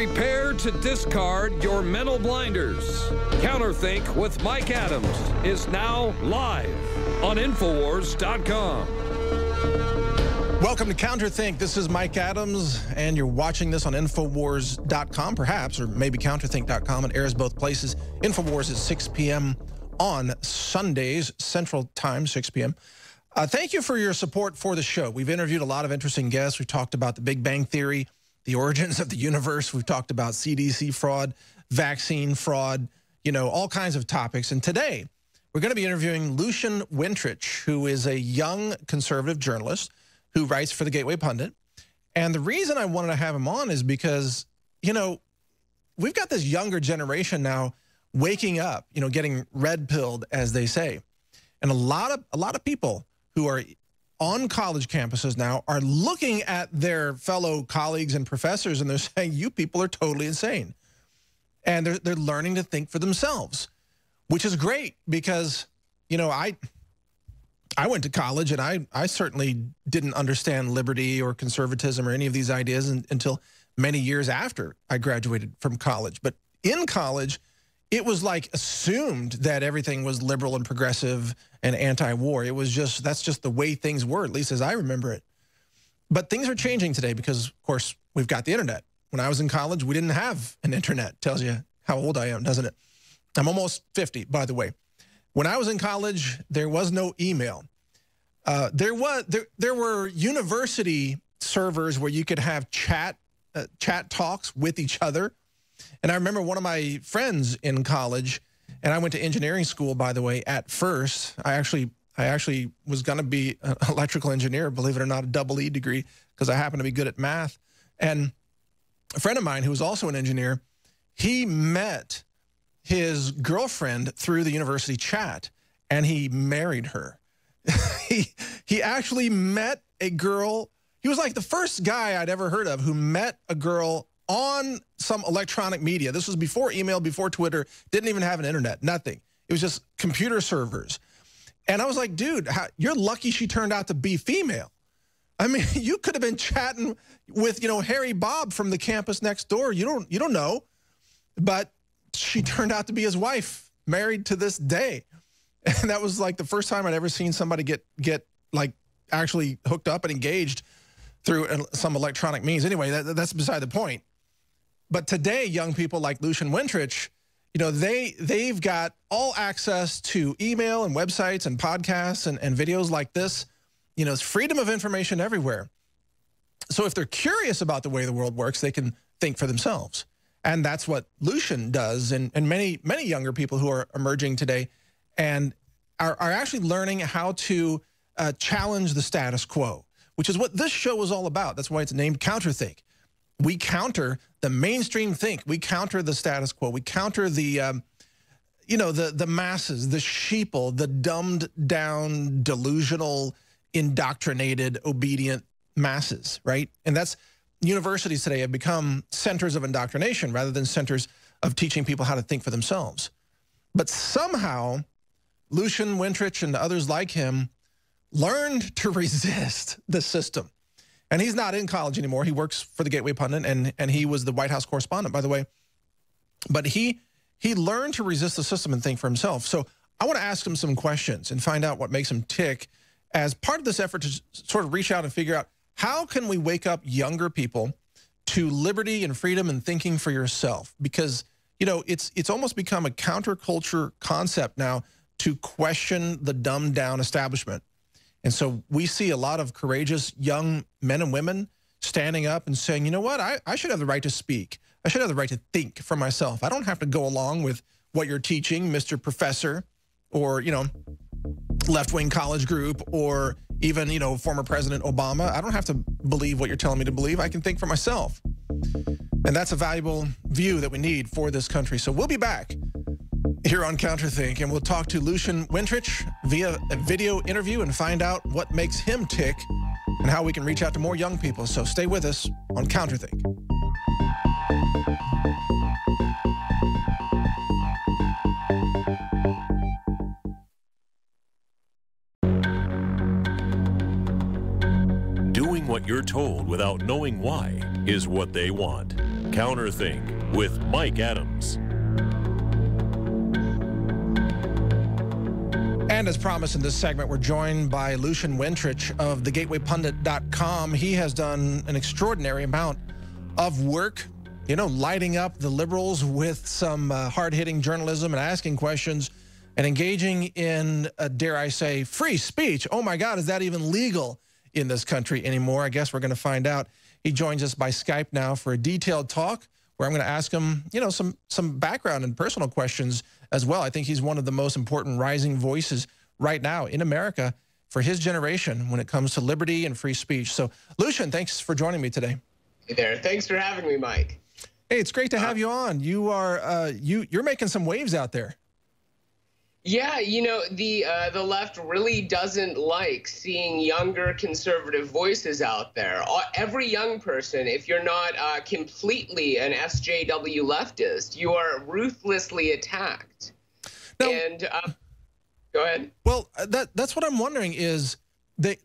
Prepare to discard your mental blinders. CounterThink with Mike Adams is now live on Infowars.com. Welcome to CounterThink. This is Mike Adams, and you're watching this on Infowars.com, perhaps, or maybe CounterThink.com. It airs both places. Infowars is 6 p.m. on Sundays, Central Time, 6 p.m. Thank you for your support for the show. We've interviewed a lot of interesting guests. We've talked about the Big Bang Theory, the origins of the universe. We've talked about CDC fraud, vaccine fraud, you know, all kinds of topics. And today, we're going to be interviewing Lucian Wintrich, who is a young conservative journalist who writes for the Gateway Pundit. And the reason I wanted to have him on is because, you know, we've got this younger generation now waking up, you know, getting red-pilled, as they say. And a lot of people who are on college campuses now are looking at their fellow colleagues and professors, and they're saying, you people are totally insane. And they're learning to think for themselves, which is great because, you know, I went to college, and I certainly didn't understand liberty or conservatism or any of these ideas until many years after I graduated from college. But in college, it was like assumed that everything was liberal and progressive and anti-war. It was just, that's just the way things were, at least as I remember it. But things are changing today because, of course, we've got the internet. When I was in college, we didn't have an internet. Tells you how old I am, doesn't it? I'm almost 50, by the way. When I was in college, there was no email. There were university servers where you could have chat talks with each other. And I remember one of my friends in college, and I went to engineering school, by the way, at first. I actually was going to be an electrical engineer, believe it or not, a double E degree, because I happen to be good at math. And a friend of mine who was also an engineer, he met his girlfriend through the university chat, and he married her. He actually met a girl. He was like the first guy I'd ever heard of who met a girl on some electronic media. This was before email, before Twitter, didn't even have an internet, nothing. It was just computer servers. And I was like, dude, you're lucky she turned out to be female. I mean, you could have been chatting with, you know, Harry Bob from the campus next door. You don't know. But she turned out to be his wife, married to this day. And that was like the first time I'd ever seen somebody get like actually hooked up and engaged through some electronic means. Anyway, that's beside the point. But today, young people like Lucian Wintrich, you know, they've got all access to email and websites and podcasts and videos like this. You know, it's freedom of information everywhere. So if they're curious about the way the world works, they can think for themselves. And that's what Lucian does, and many younger people who are emerging today and are actually learning how to challenge the status quo, which is what this show is all about. That's why it's named CounterThink. We counter the mainstream think. We counter the status quo. We counter the, you know, the masses, the sheeple, the dumbed down, delusional, indoctrinated, obedient masses, right? And that's, universities today have become centers of indoctrination rather than centers of teaching people how to think for themselves. But somehow, Lucian Wintrich and others like him learned to resist the system. And he's not in college anymore. He works for the Gateway Pundit, and he was the White House correspondent, by the way. But he learned to resist the system and think for himself. So I want to ask him some questions and find out what makes him tick as part of this effort to sort of reach out and figure out how can we wake up younger people to liberty and freedom and thinking for yourself? Because, you know, it's almost become a counterculture concept now to question the dumbed down establishment. And so we see a lot of courageous young men and women standing up and saying, you know what, I should have the right to speak. I should have the right to think for myself. I don't have to go along with what you're teaching, Mr. Professor, or, you know, left-wing college group, or even, you know, former President Obama. I don't have to believe what you're telling me to believe. I can think for myself. And that's a valuable view that we need for this country. So we'll be back here on CounterThink, and we'll talk to Lucian Wintrich via a video interview and find out what makes him tick and how we can reach out to more young people. So stay with us on CounterThink. Doing what you're told without knowing why is what they want. CounterThink with Mike Adams. And as promised in this segment, we're joined by Lucian Wintrich of thegatewaypundit.com. He has done an extraordinary amount of work, you know, lighting up the liberals with some hard-hitting journalism and asking questions and engaging in, dare I say, free speech. Oh, my God, is that even legal in this country anymore? I guess we're going to find out. He joins us by Skype now for a detailed talk where I'm going to ask him, you know, some background and personal questions as well. I think he's one of the most important rising voices right now in America for his generation when it comes to liberty and free speech. So, Lucian, thanks for joining me today. Hey there. Thanks for having me, Mike. Hey, it's great to have you on. You are you're making some waves out there. Yeah, you know, the left really doesn't like seeing younger conservative voices out there. Every young person, if you're not completely an SJW leftist, you are ruthlessly attacked. Now, and go ahead. Well, that's what I'm wondering is the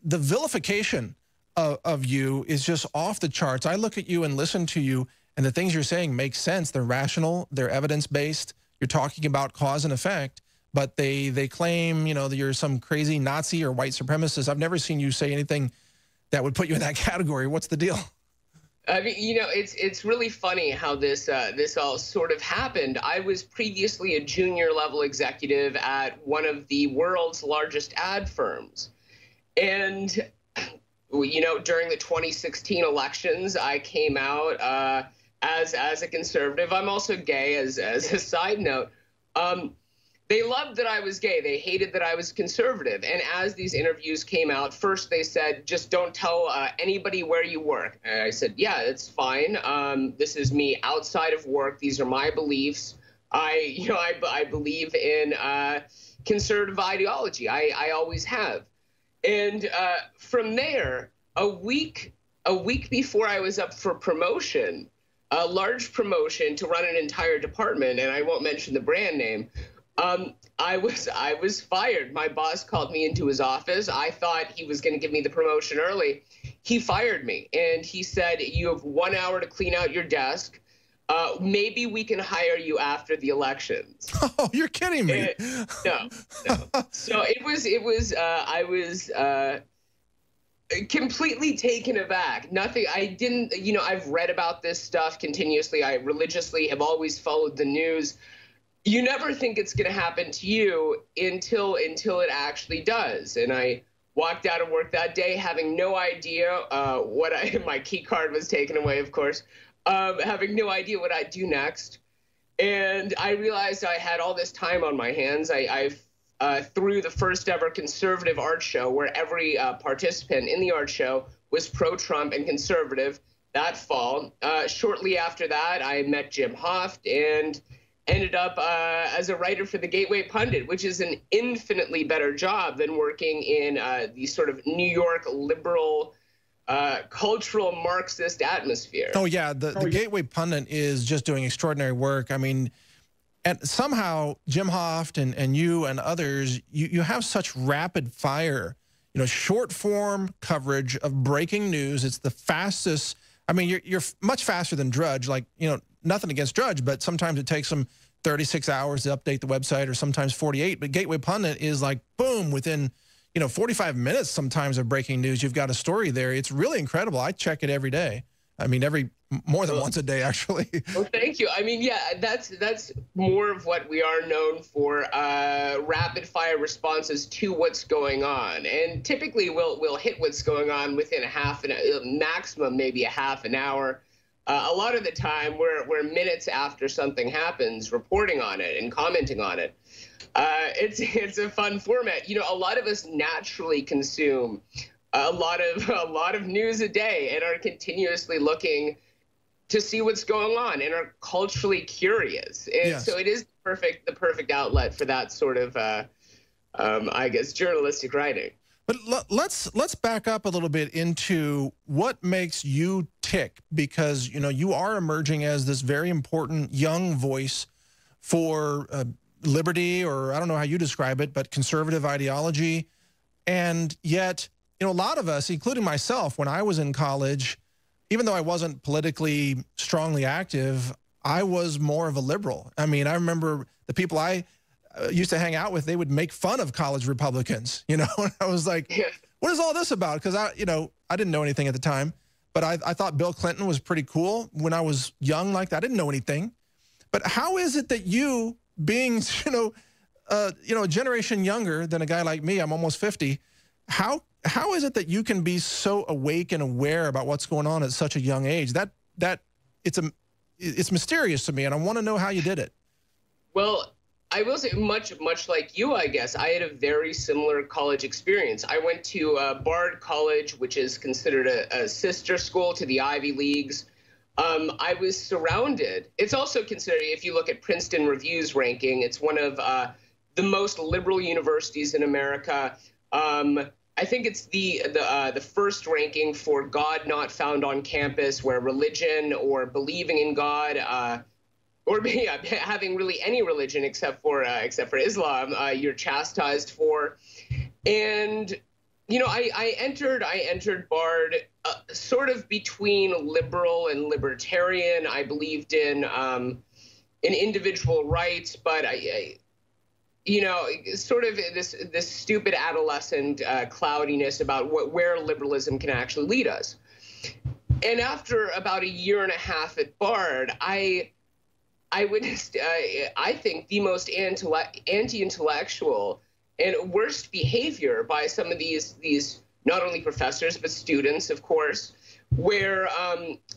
vilification of you is just off the charts. I look at you and listen to you, and the things you're saying make sense. They're rational. They're evidence-based. You're talking about cause and effect. But they claim, you know, that you're some crazy Nazi or white supremacist. I've never seen you say anything that would put you in that category. What's the deal? I mean, you know, it's really funny how this all sort of happened. I was previously a junior level executive at one of the world's largest ad firms. And, you know, during the 2016 elections, I came out as a conservative. I'm also gay, as a side note. They loved that I was gay. They hated that I was conservative. And as these interviews came out, first they said, just don't tell anybody where you work. And I said, yeah, it's fine. This is me outside of work. These are my beliefs. I believe in conservative ideology. I always have. And from there, a week before I was up for promotion, a large promotion to run an entire department, and I won't mention the brand name, I was fired. My boss called me into his office. I thought he was going to give me the promotion early. He fired me, and he said, you have 1 hour to clean out your desk. Maybe we can hire you after the elections. Oh, you're kidding me. No. So I was completely taken aback. Nothing, I didn't, you know, I've read about this stuff continuously. I religiously have always followed the news. You never think it's going to happen to you until it actually does. And I walked out of work that day having no idea my key card was taken away, of course, having no idea what I'd do next. And I realized I had all this time on my hands. I threw the first ever conservative art show where every participant in the art show was pro-Trump and conservative that fall. Shortly after that, I met Jim Hoft and ended up as a writer for the Gateway Pundit, which is an infinitely better job than working in the sort of New York liberal, cultural Marxist atmosphere. Oh, yeah. The Gateway Pundit is just doing extraordinary work. I mean, and somehow Jim Hoft and you and others, you have such rapid fire, you know, short form coverage of breaking news. It's the fastest. I mean, you're much faster than Drudge. Like, you know, nothing against Drudge, but sometimes it takes them 36 hours to update the website, or sometimes 48. But Gateway Pundit is like, boom, within, you know, 45 minutes sometimes of breaking news, you've got a story there. It's really incredible. I check it every day. I mean, more than once a day, actually. Well, thank you. I mean, yeah, that's more of what we are known for, rapid fire responses to what's going on. And typically we'll hit what's going on within maximum maybe a half an hour. A lot of the time we're minutes after something happens reporting on it and commenting on it. It's a fun format. You know, a lot of us naturally consume a lot of news a day and are continuously looking to see what's going on and are culturally curious. And yes. So it is the perfect outlet for that sort of I guess journalistic writing. But let's back up a little bit into what makes you tick, because, you know, you are emerging as this very important young voice for liberty, or I don't know how you describe it, but conservative ideology. And yet, you know, a lot of us, including myself, when I was in college, even though I wasn't politically strongly active, I was more of a liberal. I mean, I remember the people I used to hang out with, they would make fun of college Republicans, you know, and I was like, what is all this about? Because I didn't know anything at the time, but I thought Bill Clinton was pretty cool when I was young like that. I didn't know anything. But how is it that you, being, a generation younger than a guy like me, I'm almost 50, how is it that you can be so awake and aware about what's going on at such a young age? It's mysterious to me, and I want to know how you did it. Well, I will say much like you, I guess. I had a very similar college experience. I went to Bard College, which is considered a sister school to the Ivy Leagues. I was surrounded. It's also considered, if you look at Princeton Review's ranking, it's one of the most liberal universities in America. I think it's the first ranking for God not found on campus, where religion or believing in God, or having really any religion except for Islam, you're chastised for. And I entered Bard sort of between liberal and libertarian. I believed in individual rights, but sort of this stupid adolescent cloudiness about where liberalism can actually lead us. And after about a year and a half at Bard, I witnessed, I think, the most anti-intellectual and worst behavior by some of these not only professors but students, of course, where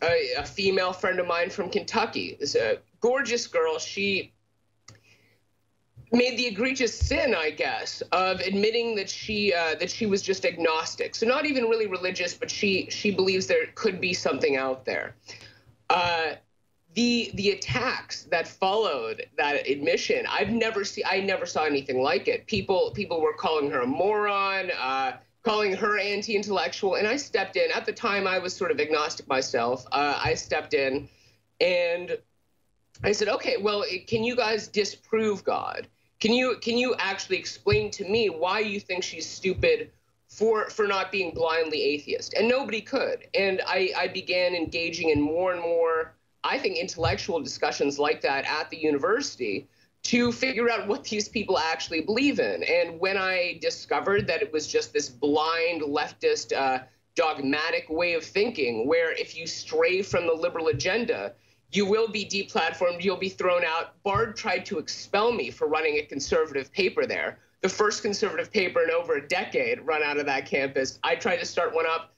a female friend of mine from Kentucky is a gorgeous girl. She made the egregious sin, I guess, of admitting that she was just agnostic. So not even really religious, but she believes there could be something out there. The attacks that followed that admission, I never saw anything like it. People were calling her a moron, calling her anti-intellectual, and I stepped in. At the time, I was sort of agnostic myself. I stepped in, and I said, okay, well, can you guys disprove God? Can you actually explain to me why you think she's stupid for not being blindly atheist? And nobody could. And I began engaging in more and more, I think, intellectual discussions like that at the university to figure out what these people actually believe in. And when I discovered that it was just this blind leftist dogmatic way of thinking, where if you stray from the liberal agenda, you will be deplatformed, you'll be thrown out. Bard tried to expel me for running a conservative paper there. The first conservative paper in over a decade run out of that campus. I tried to start one up.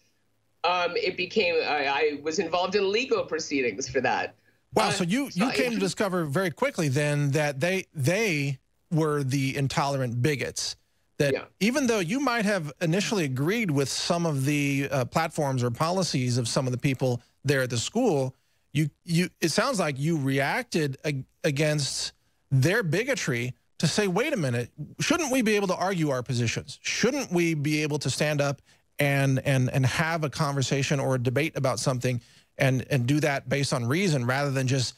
I was involved in legal proceedings for that. Wow, so you came to discover very quickly then that they were the intolerant bigots. That even though you might have initially agreed with some of the platforms or policies of some of the people there at the school, it sounds like you reacted against their bigotry to say, wait a minute, shouldn't we be able to argue our positions? Shouldn't we be able to stand up and have a conversation or a debate about something and do that based on reason rather than just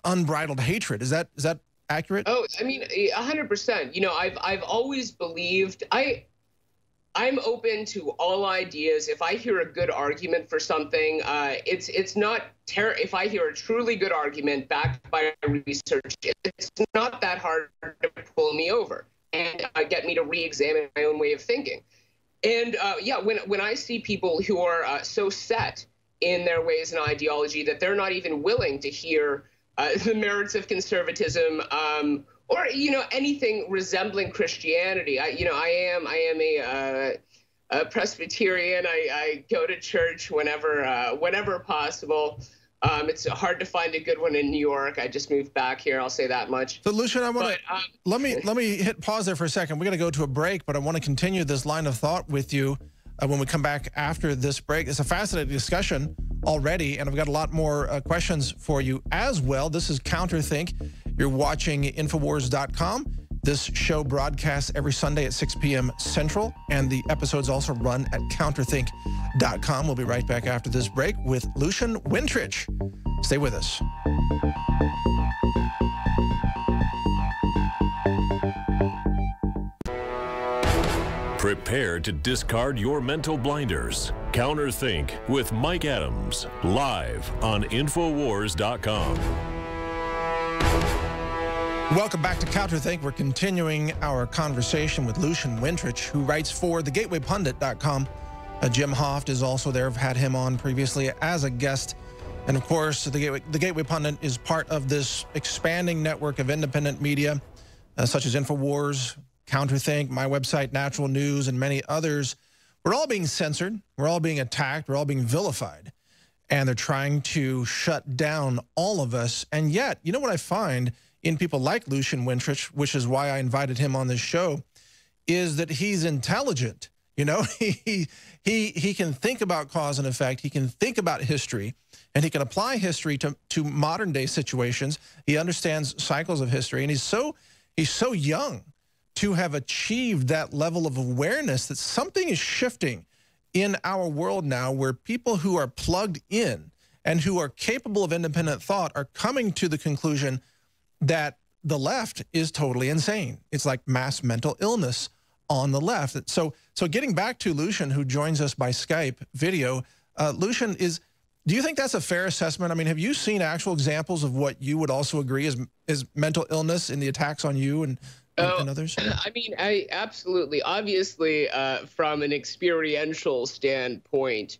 unbridled hatred? Is that accurate? Oh, I mean, 100%. I've always believed I'm open to all ideas. If I hear a good argument for something, it's not if I hear a truly good argument backed by research, it's not that hard to pull me over and get me to re-examine my own way of thinking. And when I see people who are so set in their ways and ideology that they're not even willing to hear the merits of conservatism, or anything resembling Christianity. I am a Presbyterian. I go to church whenever possible. It's hard to find a good one in New York. I just moved back here. I'll say that much. So, Lucian, I want to let me hit pause there for a second. We're going to go to a break, but I want to continue this line of thought with you when we come back after this break. It's a fascinating discussion already, and I've got a lot more questions for you as well. This is CounterThink. You're watching Infowars.com. This show broadcasts every Sunday at 6 p.m. Central, and the episodes also run at CounterThink.com. We'll be right back after this break with Lucian Wintrich. Stay with us. Prepare to discard your mental blinders. CounterThink with Mike Adams, live on Infowars.com. Welcome back to CounterThink. We're continuing our conversation with Lucian Wintrich, who writes for thegatewaypundit.com. Jim Hoft is also there. I've had him on previously as a guest. And of course, the Gateway Pundit is part of this expanding network of independent media, such as Infowars, CounterThink, my website, NaturalNews, and many others. We're all being censored. We're all being attacked. We're all being vilified. And they're trying to shut down all of us. And yet, you know what I find in people like Lucian Wintrich, which is why I invited him on this show, is that he's intelligent. You know, he can think about cause and effect. He can think about history, and he can apply history to modern day situations. He understands cycles of history, and he's so young to have achieved that level of awareness that something is shifting in our world now, where people who are plugged in and who are capable of independent thought are coming to the conclusion that the left is totally insane. It's like mass mental illness on the left. So getting back to Lucian, who joins us by Skype video, Lucian, do you think that's a fair assessment? I mean, have you seen actual examples of what you would also agree is mental illness in the attacks on you and others? I mean, I absolutely, obviously, from an experiential standpoint,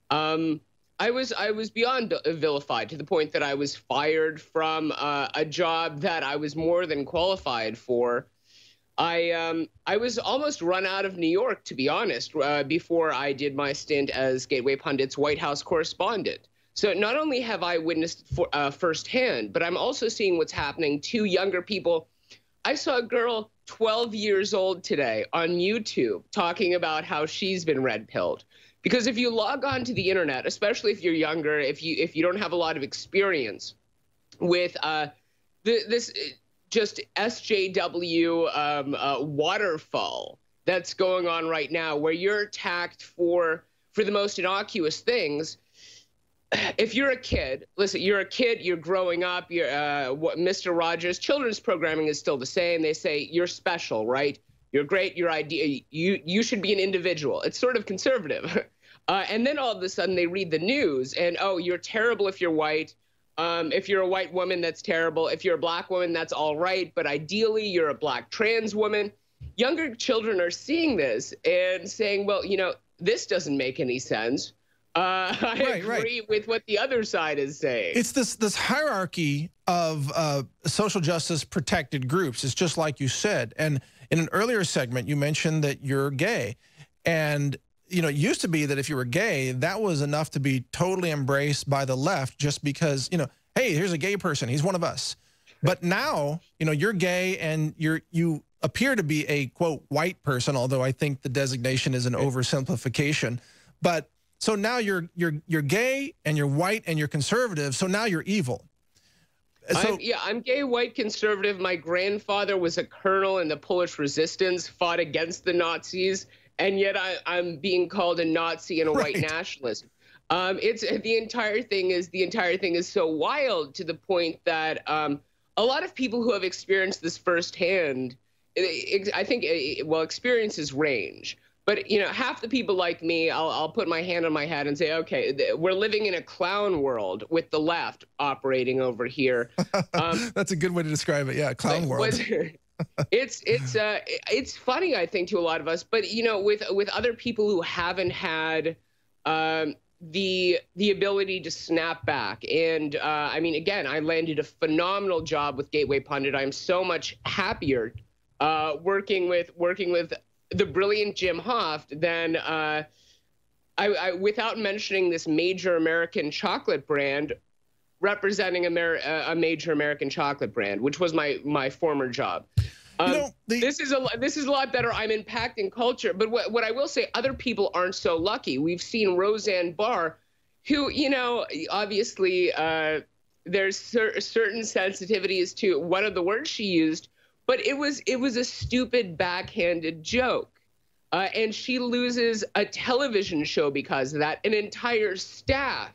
I was beyond vilified, to the point that I was fired from a job that I was more than qualified for. I was almost run out of New York, to be honest, before I did my stint as Gateway Pundit's White House correspondent. So not only have I witnessed firsthand, but I'm also seeing what's happening to younger people. I saw a girl 12 years old today on YouTube talking about how she's been red-pilled. Because if you log on to the internet, especially if you're younger, if you don't have a lot of experience with this just SJW waterfall that's going on right now, where you're attacked for the most innocuous things. If you're a kid, listen, you're a kid, you're growing up, you're Mr. Rogers, children's programming is still the same. They say you're special, right? You're great, you're you should be an individual. It's sort of conservative. And then all of a sudden they read the news and, oh, you're terrible if you're white. If you're a white woman, that's terrible. If you're a black woman, that's all right. But ideally, you're a black trans woman. Younger children are seeing this and saying, well, you know, this doesn't make any sense. I agree with what the other side is saying. It's this hierarchy of social justice protected groups. It's just like you said. And in an earlier segment, you mentioned that you're gay. And you know, it used to be that if you were gay, that was enough to be totally embraced by the left, just because, you know, hey, here's a gay person, he's one of us. But now, you know, you're gay and you appear to be a, quote, white person, although I think the designation is an oversimplification. But so now you're gay and you're white and you're conservative, so now you're evil. So, I'm gay, white, conservative. My grandfather was a colonel in the Polish resistance, fought against the Nazis. And yet I'm being called a Nazi and a white nationalist. It's the entire thing is so wild, to the point that a lot of people who have experienced this firsthand, I think, well, experiences range. But, you know, half the people like me, I'll put my hand on my head and say, okay, we're living in a clown world with the left operating over here. That's a good way to describe it. Yeah, clown world. It's funny, I think, to a lot of us, but you know, with other people who haven't had the ability to snap back. And I mean, again, I landed a phenomenal job with Gateway Pundit. I'm so much happier working with the brilliant Jim Hoft than I without mentioning this major American chocolate brand, representing a major American chocolate brand, which was my former job. This is a lot better. I'm impacting culture. But what I will say, other people aren't so lucky. We've seen Roseanne Barr, who, you know, obviously there's certain sensitivities to one of the words she used, but it was a stupid backhanded joke. And she loses a television show because of that. An entire staff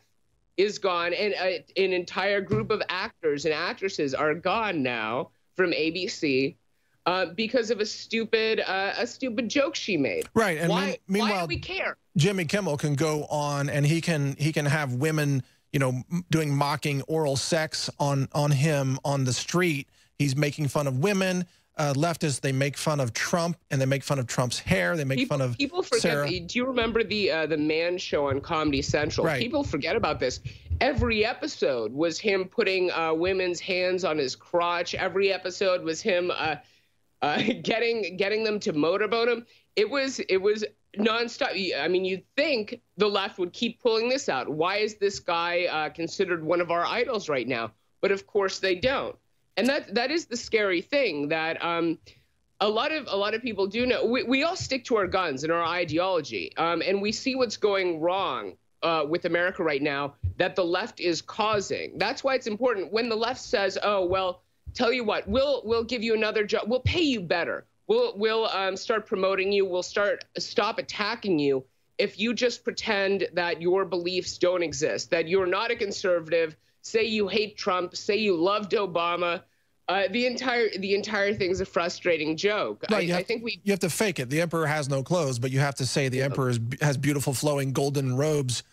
is gone, and an entire group of actors and actresses are gone now from ABC. because of a stupid joke she made. Right. And meanwhile, why do we care? Jimmy Kimmel can go on and he can have women, you know, doing mocking oral sex on him on the street. He's making fun of women. Leftists, they make fun of Trump and they make fun of Trump's hair. They make fun of people forget. Sarah. Do you remember the Man Show on Comedy Central? Right. People forget about this. Every episode was him putting women's hands on his crotch. Every episode was him getting them to motorboat him. It was nonstop. I mean, you'd think the left would keep pulling this out. Why is this guy considered one of our idols right now? But of course they don't. And that is the scary thing, that a lot of people do know. We all stick to our guns and our ideology, and we see what's going wrong with America right now that the left is causing. That's why it's important when the left says, "Oh, well, tell you what, we'll give you another job. We'll pay you better. We'll start promoting you. We'll stop attacking you if you just pretend that your beliefs don't exist, that you're not a conservative. Say you hate Trump. Say you loved Obama." The entire thing's a frustrating joke. Right, I think you have to fake it. The emperor has no clothes, but you have to say the emperor has beautiful flowing golden robes.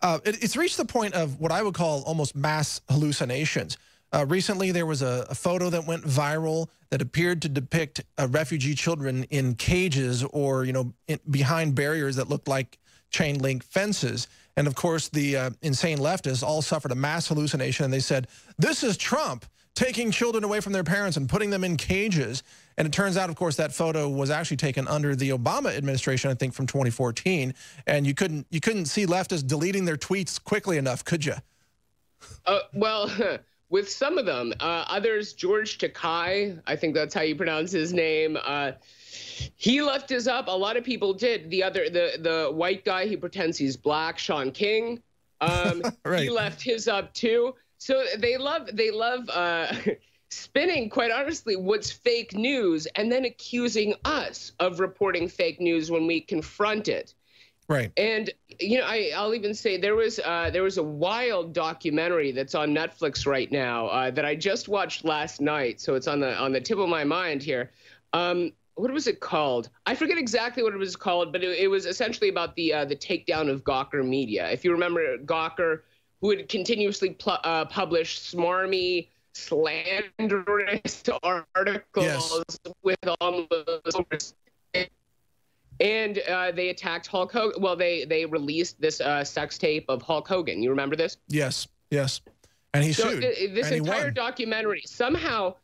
It's reached the point of what I would call almost mass hallucinations. Recently, there was a photo that went viral that appeared to depict refugee children in cages or, you know, behind barriers that looked like chain link fences. And of course, the insane leftists all suffered a mass hallucination, and they said, "This is Trump taking children away from their parents and putting them in cages." And it turns out, of course, that photo was actually taken under the Obama administration, I think, from 2014. And you couldn't see leftists deleting their tweets quickly enough, could you? Well, with some of them, others, George Takei, I think that's how you pronounce his name. He left his up. A lot of people did. The white guy, he pretends he's black, Sean King. Right. He left his up too. So they love spinning, quite honestly, what's fake news and then accusing us of reporting fake news when we confront it. Right. And, you know, I'll even say there was a wild documentary that's on Netflix right now that I just watched last night. So it's on the tip of my mind here. What was it called? I forget exactly what it was called, but it was essentially about the takedown of Gawker Media. If you remember Gawker, who would continuously publish smarmy, slanderous articles with almost, and they attacked Hulk Hogan. Well, they released this sex tape of Hulk Hogan. You remember this? Yes, yes. And he sued. This entire documentary, somehow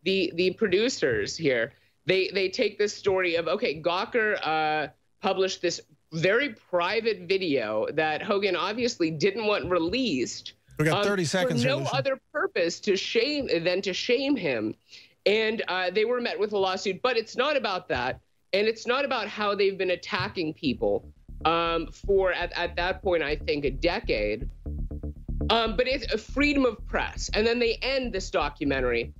the producers here, they take this story of, okay, Gawker published this very private video that Hogan obviously didn't want released. We got 30 seconds. For no other purpose than to shame him. And they were met with a lawsuit. But it's not about that. And it's not about how they've been attacking people for, at that point, I think, a decade. But it's a freedom of press. And then they end this documentary.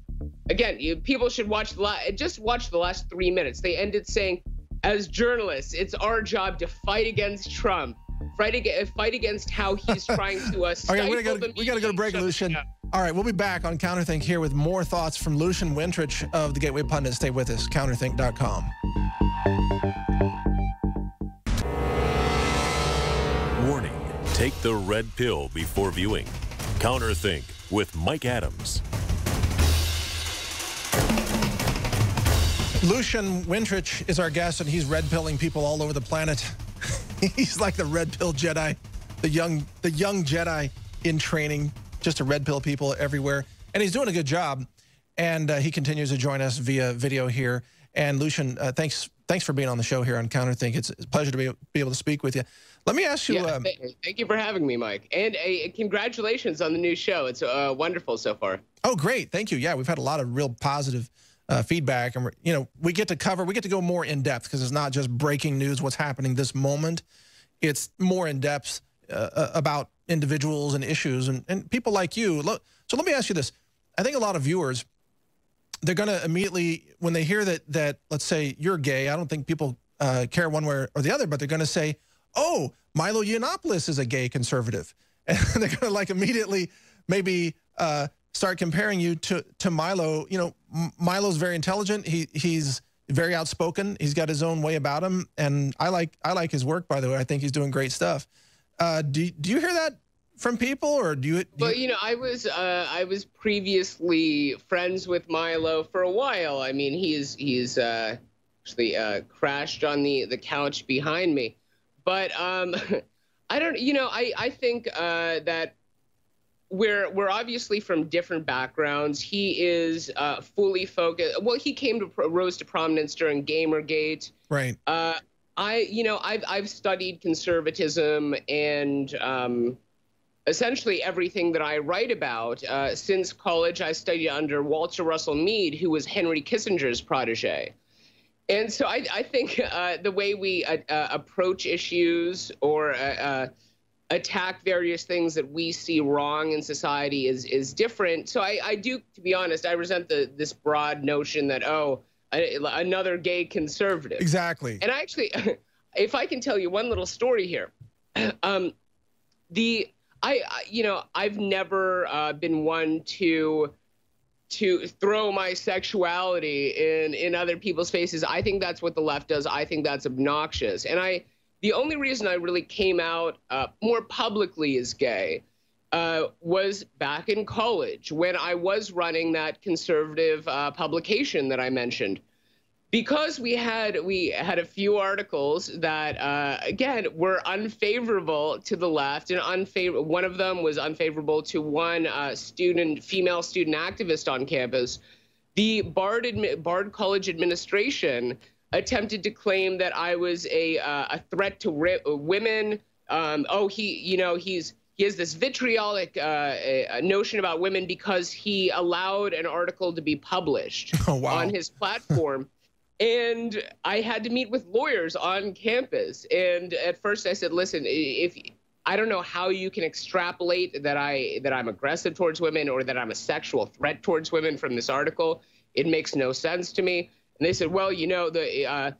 Again, people should watch just watch the last 3 minutes. They ended saying, as journalists, it's our job to fight against Trump, fight against how he's trying to stifle we got to go to break, Lucian. All right, we'll be back on CounterThink here with more thoughts from Lucian Wintrich of the Gateway Pundit. Stay with us, CounterThink.com. Warning, take the red pill before viewing. CounterThink with Mike Adams. Lucian Wintrich is our guest, and he's red-pilling people all over the planet. He's like the red pill Jedi, the young Jedi in training, just to red pill people everywhere. And he's doing a good job. And he continues to join us via video here. And Lucian, thanks for being on the show here on CounterThink. It's a pleasure to be able to speak with you. Let me ask you. Thank you for having me, Mike. And congratulations on the new show. It's wonderful so far. Oh, great. Thank you. Yeah, we've had a lot of real positive feedback, and we get to go more in depth, because it's not just breaking news, what's happening this moment. It's more in depth about individuals and issues and people like you. So let me ask you this. I think a lot of viewers, they're going to immediately, when they hear that, let's say you're gay, I don't think people care one way or the other, but they're going to say, oh, Milo Yiannopoulos is a gay conservative. And they're going to immediately maybe start comparing you to Milo. You know, Milo's very intelligent. He's very outspoken. He's got his own way about him, and I like his work, by the way. I think he's doing great stuff. Do you hear that from people, or do you? Well, you know, I was previously friends with Milo for a while. I mean, he's actually crashed on the couch behind me, but I don't. You know, I think that we're obviously from different backgrounds. He is fully focused. Well, he rose to prominence during Gamergate. Right. I've studied conservatism and essentially everything that I write about since college. I studied under Walter Russell Mead, who was Henry Kissinger's protege. And so I think the way we approach issues or attack various things that we see wrong in society is different. So I do, to be honest, I resent this broad notion that, oh, another gay conservative. Exactly. And I actually, if I can tell you one little story here, I've never been one to throw my sexuality in other people's faces. I think that's what the left does. I think that's obnoxious. And the only reason I really came out more publicly as gay was back in college when I was running that conservative publication that I mentioned. Because we had a few articles that, again, were unfavorable to the left, and one of them was unfavorable to one female student activist on campus. The Bard College administration attempted to claim that I was a threat to women. He has this vitriolic notion about women because he allowed an article to be published on his platform. And I had to meet with lawyers on campus. And at first I said, listen, I don't know how you can extrapolate that I'm aggressive towards women or that I'm a sexual threat towards women from this article. It makes no sense to me. And they said, well, you know, the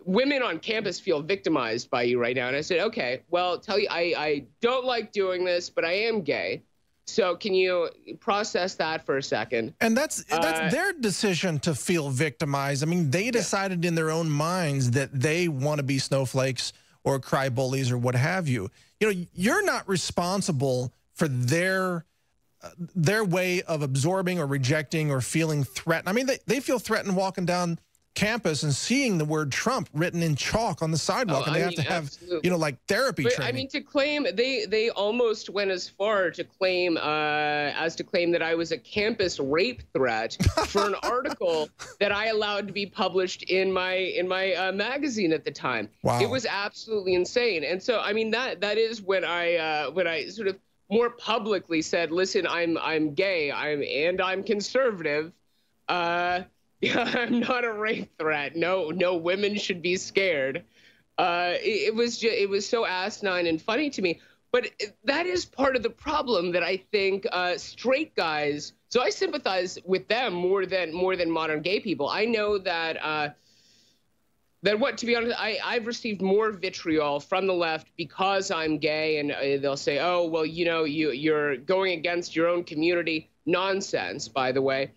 women on campus feel victimized by you right now. And I said, okay, well, tell you, I don't like doing this, but I am gay. So can you process that for a second? And that's their decision to feel victimized. I mean, they decided in their own minds that they want to be snowflakes or cry bullies or what have you. You know, you're not responsible for their way of absorbing or rejecting or feeling threatened. I mean, they feel threatened walking down campus and seeing the word Trump written in chalk on the sidewalk, and they have to have, absolutely, you know, like therapy training. I mean, to claim, they almost went as far to claim that I was a campus rape threat for an article that I allowed to be published in my magazine at the time. Wow. It was absolutely insane. And so, I mean, that is when I sort of more publicly said, listen, I'm gay, I'm conservative. I'm not a rape threat. No women should be scared. It was so asinine and funny to me. But that is part of the problem that I think straight guys. So I sympathize with them more than modern gay people. I know that to be honest, I've received more vitriol from the left because I'm gay, and they'll say, oh, well, you know, you're going against your own community. Nonsense, by the way.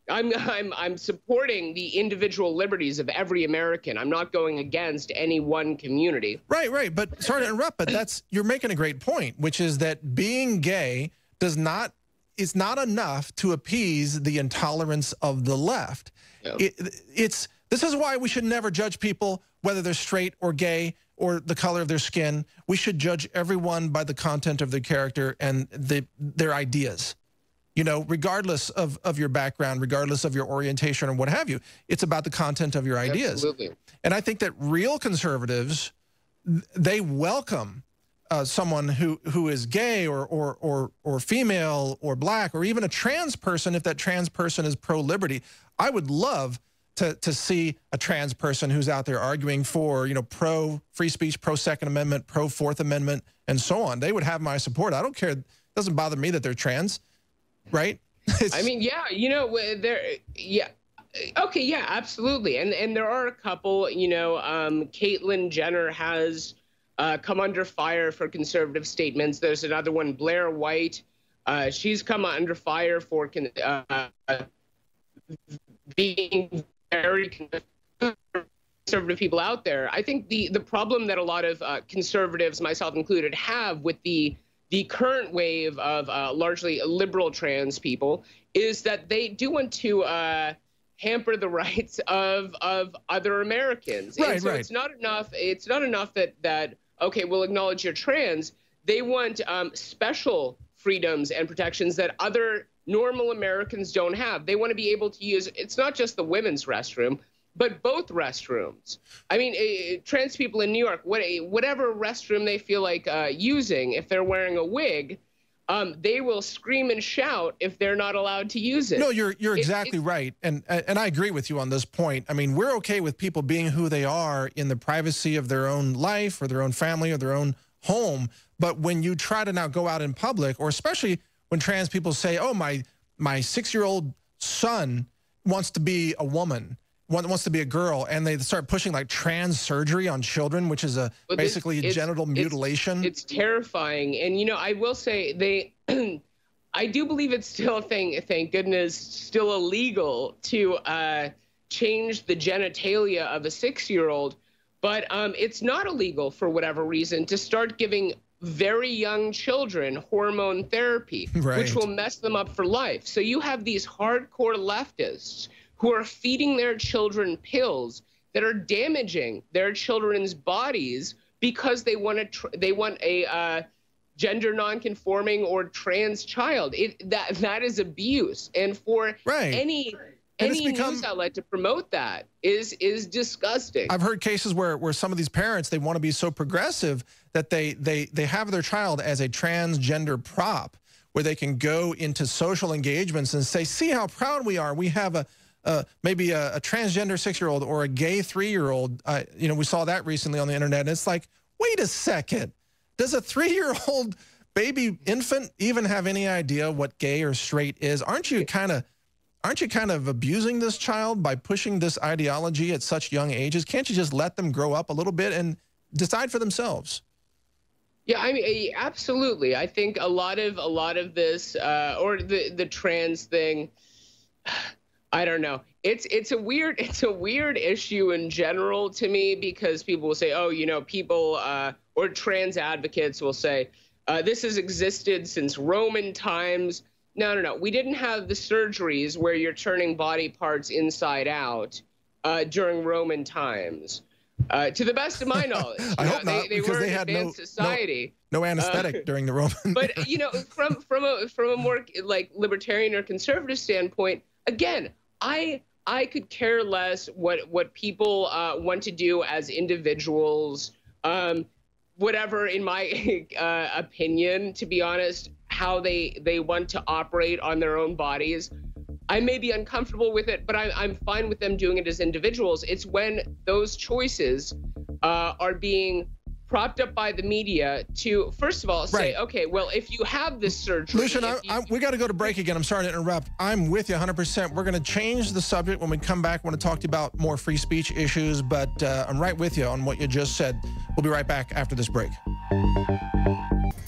I'm supporting the individual liberties of every American. I'm not going against any one community. Right. But sorry to interrupt, but you're making a great point, which is that being gay is not enough to appease the intolerance of the left. Yeah. This is why we should never judge people, whether they're straight or gay or the color of their skin. We should judge everyone by the content of their character and their ideas. You know, regardless of your background, regardless of your orientation or what have you, it's about the content of your ideas. Absolutely. And I think that real conservatives, they welcome someone who is gay or female or black or even a trans person if that trans person is pro-liberty. I would love to see a trans person who's out there arguing for, you know, pro-free speech, pro-Second Amendment, pro-Fourth Amendment, and so on. They would have my support. I don't care. It doesn't bother me that they're trans. Right? I mean, yeah, you know, yeah. Okay, yeah, absolutely. And there are a couple, you know, Caitlyn Jenner has come under fire for conservative statements. There's another one, Blair White, She's come under fire for being very conservative people out there. I think the problem that a lot of conservatives, myself included, have with the current wave of largely liberal trans people is that they do want to hamper the rights of other Americans. Right, and so right. it's not enough. It's not enough that okay, we'll acknowledge you're trans. They want special freedoms and protections that other normal Americans don't have. They want to be able to use. It's not just the women's restroom, but both restrooms. I mean, trans people in New York, whatever restroom they feel like using, if they're wearing a wig, they will scream and shout if they're not allowed to use it. No, you're exactly right. And I agree with you on this point. I mean, we're okay with people being who they are in the privacy of their own life or their own family or their own home. But when you try to now go out in public, or especially when trans people say, oh, my 6-year-old son wants to be a woman, wants to be a girl, and they start pushing like trans surgery on children, which is basically a genital mutilation. It's terrifying. And, you know, I will say I do believe it's still a thing, thank goodness, still illegal to change the genitalia of a 6-year-old. But it's not illegal for whatever reason to start giving very young children hormone therapy, right, which will mess them up for life. So you have these hardcore leftists who are feeding their children pills that are damaging their children's bodies because they want a gender nonconforming or trans child. That is abuse, and for any news outlet to promote that is disgusting. I've heard cases where some of these parents, they want to be so progressive that they have their child as a transgender prop, where they can go into social engagements and say, see how proud we are. We have maybe a transgender 6-year-old or a gay 3-year-old. You know, we saw that recently on the internet. And it's like, wait a second. Does a 3-year-old baby infant even have any idea what gay or straight is? Aren't you kind of abusing this child by pushing this ideology at such young ages? Can't you just let them grow up a little bit and decide for themselves? Yeah, I mean, absolutely. I think a lot of this or the trans thing, I don't know. It's a weird issue in general to me, because people will say, oh, you know, people or trans advocates will say this has existed since Roman times. No. We didn't have the surgeries where you're turning body parts inside out during Roman times. To the best of my knowledge. I hope not, because they had no anesthetic during the Roman. But, you know, from a more like libertarian or conservative standpoint, again, I could care less what people want to do as individuals, whatever, in my opinion, to be honest, how they want to operate on their own bodies. I may be uncomfortable with it, but I'm fine with them doing it as individuals. It's when those choices are being propped up by the media to, first of all, say, okay, well, if you have this surgery... Lucian, we got to go to break again. I'm sorry to interrupt. I'm with you 100%. We're going to change the subject when we come back. I want to talk to you about more free speech issues, but I'm right with you on what you just said. We'll be right back after this break.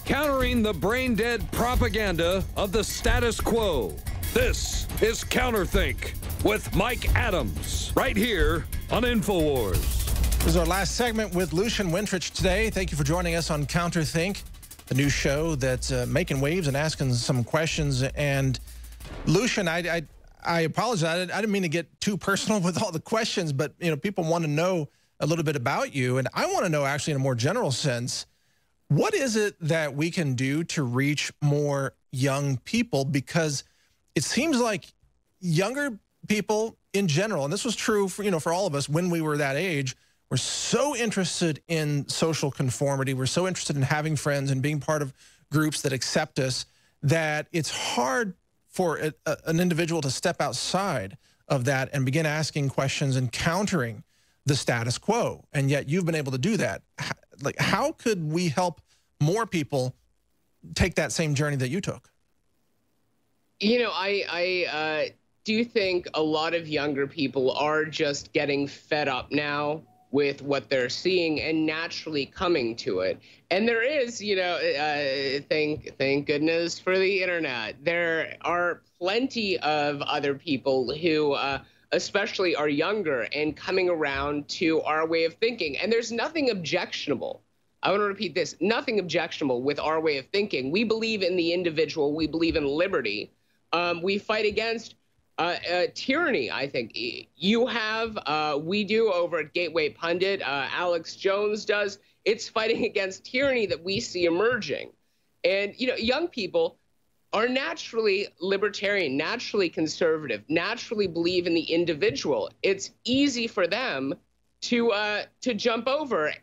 Countering the brain-dead propaganda of the status quo. This is CounterThink with Mike Adams, right here on InfoWars. This is our last segment with Lucian Wintrich today. Thank you for joining us on CounterThink, the new show that's making waves and asking some questions. And Lucian, I apologize. I didn't mean to get too personal with all the questions, but you know, people want to know a little bit about you, and I want to know, actually, in a more general sense, what is it that we can do to reach more young people? Because it seems like younger people in general, and this was true for, you know, for all of us when we were that age, we're so interested in social conformity. We're so interested in having friends and being part of groups that accept us, that it's hard for an individual to step outside of that and begin asking questions and countering the status quo. And yet you've been able to do that. Like, how could we help more people take that same journey that you took? You know, I do think a lot of younger people are just getting fed up now with what they're seeing and naturally coming to it. And there is, you know, thank goodness for the internet. There are plenty of other people who especially are younger and coming around to our way of thinking. And there's nothing objectionable. I want to repeat this, nothing objectionable with our way of thinking. We believe in the individual. We believe in liberty. We fight against tyranny, I think. You have, we do over at Gateway Pundit, Alex Jones does. It's fighting against tyranny that we see emerging. And, you know, young people are naturally libertarian, naturally conservative, naturally believe in the individual. It's easy for them to jump over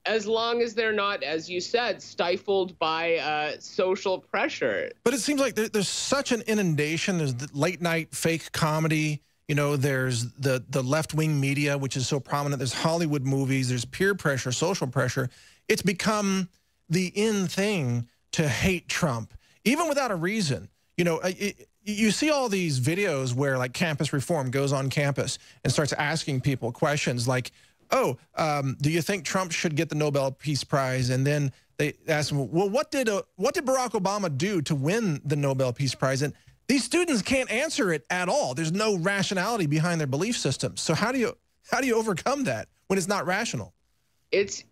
as long as they're not, as you said, stifled by social pressure. But it seems like there's such an inundation. There's the late night fake comedy. You know, there's the left-wing media, which is so prominent. There's Hollywood movies. There's peer pressure, social pressure. It's become the in thing to hate Trump, even without a reason. You know, you see all these videos where, like, Campus Reform goes on campus and starts asking people questions like, oh, do you think Trump should get the Nobel Peace Prize? And then they ask him, well, what did Barack Obama do to win the Nobel Peace Prize? And these students can't answer it at all. There's no rationality behind their belief systems. So how do you overcome that when it's not rational? It's,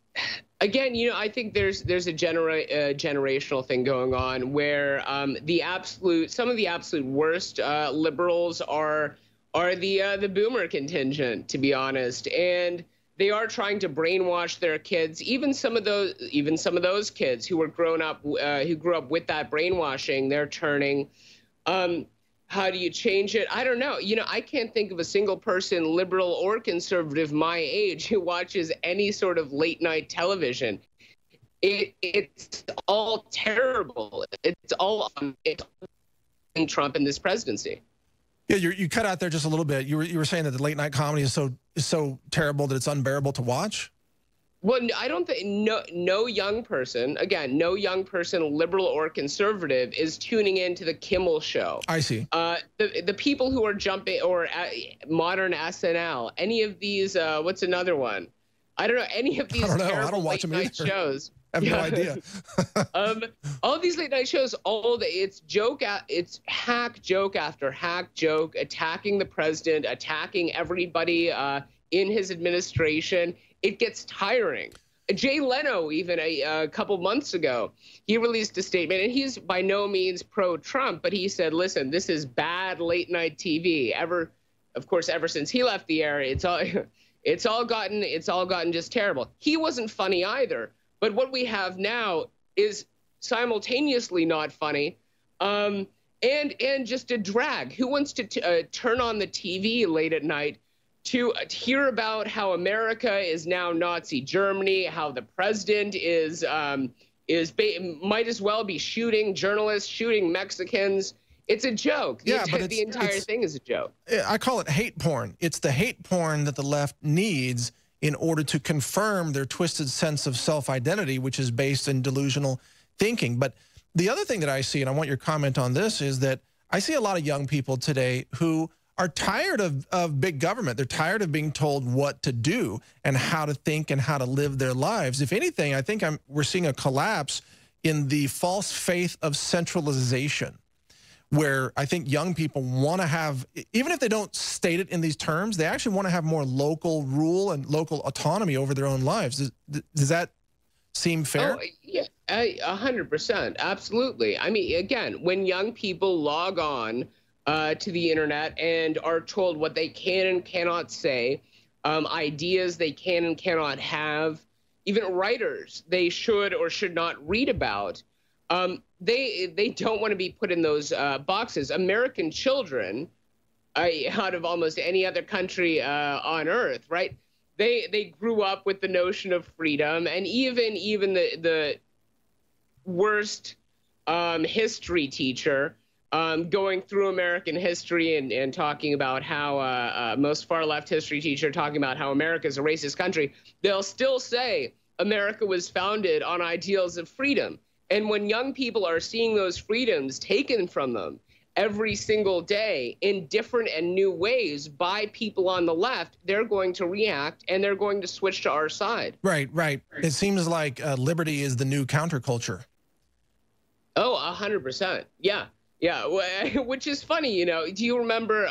again, you know, I think there's a generational thing going on where some of the absolute worst liberals are the boomer contingent, to be honest, and they are trying to brainwash their kids. Even some of those kids who grew up with that brainwashing, they're turning. How do you change it? I don't know. You know, I can't think of a single person, liberal or conservative, my age, who watches any sort of late night television. It's all terrible. It's all Trump and this presidency. Yeah, you cut out there just a little bit. You were saying that the late night comedy is so terrible that it's unbearable to watch. Well, I don't think no young person, again, no young person, liberal or conservative, is tuning into the Kimmel show. I see. The people who are jumping, or modern SNL, any of these, what's another one? I don't know, any of these terrible late night shows. I have no idea. All these late night shows, it's hack joke after hack joke, attacking the president, attacking everybody in his administration. It gets tiring. Jay Leno, even a couple months ago, he released a statement, and he's by no means pro-Trump, but he said, listen, this is bad late night TV. Ever since he left the air, it's all gotten just terrible. He wasn't funny either. But what we have now is simultaneously not funny, and just a drag. Who wants to turn on the TV late at night to hear about how America is now Nazi Germany, how the president might as well be shooting journalists, shooting Mexicans? It's a joke. The entire thing is a joke. I call it hate porn. It's the hate porn that the left needs in order to confirm their twisted sense of self-identity, which is based in delusional thinking. But the other thing that I see, and I want your comment on this, is that I see a lot of young people today who are tired of big government. They're tired of being told what to do and how to think and how to live their lives. If anything, I think we're seeing a collapse in the false faith of centralization, where I think young people want to have, even if they don't state it in these terms, they actually want to have more local rule and local autonomy over their own lives. Does that seem fair? Oh, yeah, 100%. Absolutely. I mean, again, when young people log on to the internet and are told what they can and cannot say, ideas they can and cannot have, even writers they should or should not read about, they don't want to be put in those boxes. American children, out of almost any other country on earth, right? They grew up with the notion of freedom, and even the worst history teacher going through American history and talking about how most far left history teacher talking about how America is a racist country, they'll still say America was founded on ideals of freedom. And when young people are seeing those freedoms taken from them every single day in different and new ways by people on the left, they're going to react and they're going to switch to our side. Right, right. It seems like liberty is the new counterculture. Oh, 100%. Yeah, yeah. Which is funny, you know. Do you remember,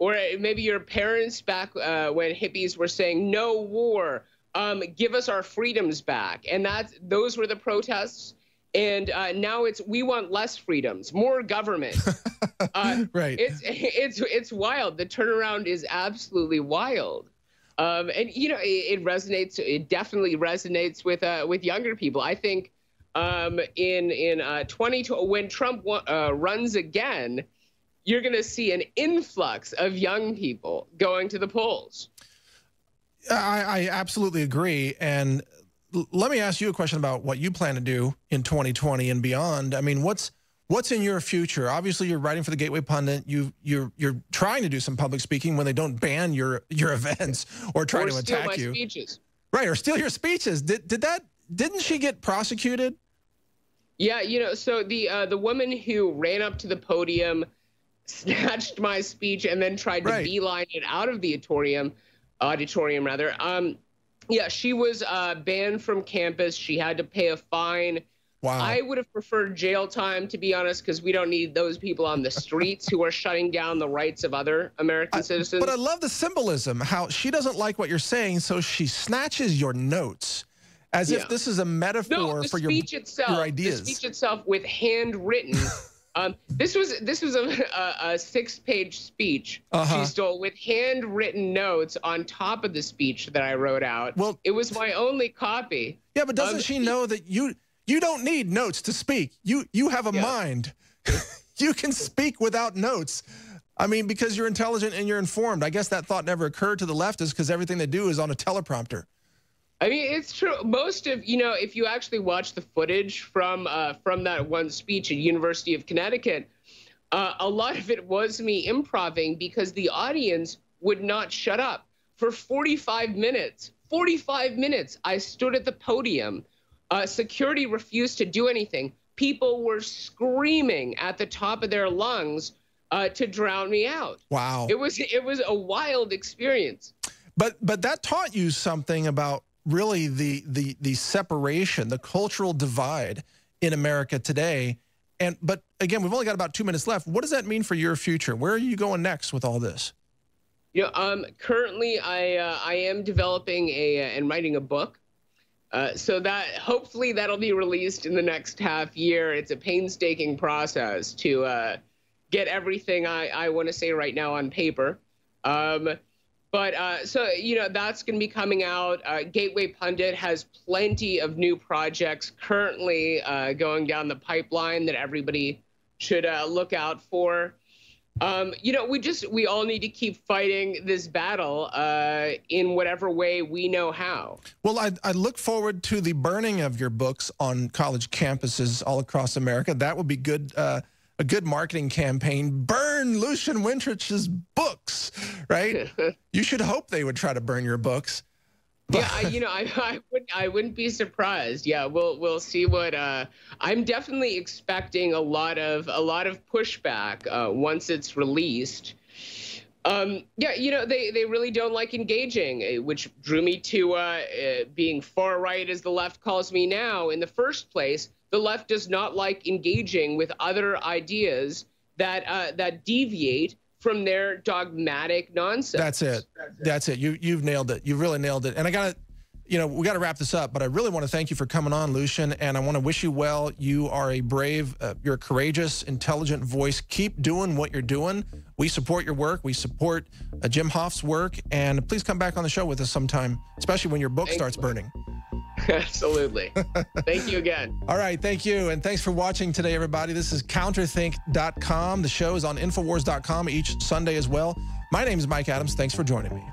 or maybe your parents back when hippies were saying no war, give us our freedoms back, and those were the protests. And now we want less freedoms, more government. Right. It's wild. The turnaround is absolutely wild. And you know, it resonates. It definitely resonates with younger people. I think in 2020, when Trump runs again, you're going to see an influx of young people going to the polls. I absolutely agree. And let me ask you a question about what you plan to do in 2020 and beyond. I mean, what's in your future? Obviously, you're writing for the Gateway Pundit. You're trying to do some public speaking when they don't ban your events or try to attack you. Speeches. Right, or steal your speeches. Didn't she get prosecuted? Yeah, you know, so the woman who ran up to the podium, snatched my speech, and then tried to beeline it out of the auditorium rather. Yeah, she was banned from campus. She had to pay a fine. Wow. I would have preferred jail time, to be honest, because we don't need those people on the streets who are shutting down the rights of other American citizens. But I love the symbolism, how she doesn't like what you're saying, so she snatches your notes as if this is a metaphor for your ideas. The speech itself with handwritten. This was a 6-page speech she stole with handwritten notes on top of the speech that I wrote out. Well, it was my only copy. Yeah, but doesn't she know that you don't need notes to speak? You have a mind. You can speak without notes. I mean, because you're intelligent and you're informed. I guess that thought never occurred to the leftists because everything they do is on a teleprompter. I mean, it's true. Most of, you know, if you actually watch the footage from that one speech at University of Connecticut, a lot of it was me improvising because the audience would not shut up. For 45 minutes, I stood at the podium. Security refused to do anything. People were screaming at the top of their lungs to drown me out. Wow. It was a wild experience. But that taught you something about really the separation, the cultural divide in America today. But again, we've only got about 2 minutes left. What does that mean for your future? Where are you going next with all this? You know, currently I am developing and writing a book. So that hopefully that'll be released in the next half year. It's a painstaking process to get everything I want to say right now on paper. So, you know, that's going to be coming out. Gateway Pundit has plenty of new projects currently going down the pipeline that everybody should look out for. You know, we all need to keep fighting this battle in whatever way we know how. Well, I look forward to the burning of your books on college campuses all across America. That would be good. A good marketing campaign. Burn Lucian Wintrich's books, right? You should hope they would try to burn your books. But yeah, you know, I wouldn't be surprised. Yeah, we'll see what. I'm definitely expecting a lot of pushback once it's released. Yeah, you know, they really don't like engaging, which drew me to being far right, as the left calls me now. In the first place, the left does not like engaging with other ideas that deviate from their dogmatic nonsense. That's it. You've nailed it. You really nailed it. And I got to, you know, we got to wrap this up, but I really want to thank you for coming on, Lucian, and I want to wish you well. You are a brave, you're a courageous, intelligent voice. Keep doing what you're doing. We support your work. We support Jim Hoff's work, and please come back on the show with us sometime, especially when your book starts burning. Absolutely. Thank you again. All right. Thank you. And thanks for watching today, everybody. This is CounterThink.com. The show is on Infowars.com each Sunday as well. My name is Mike Adams. Thanks for joining me.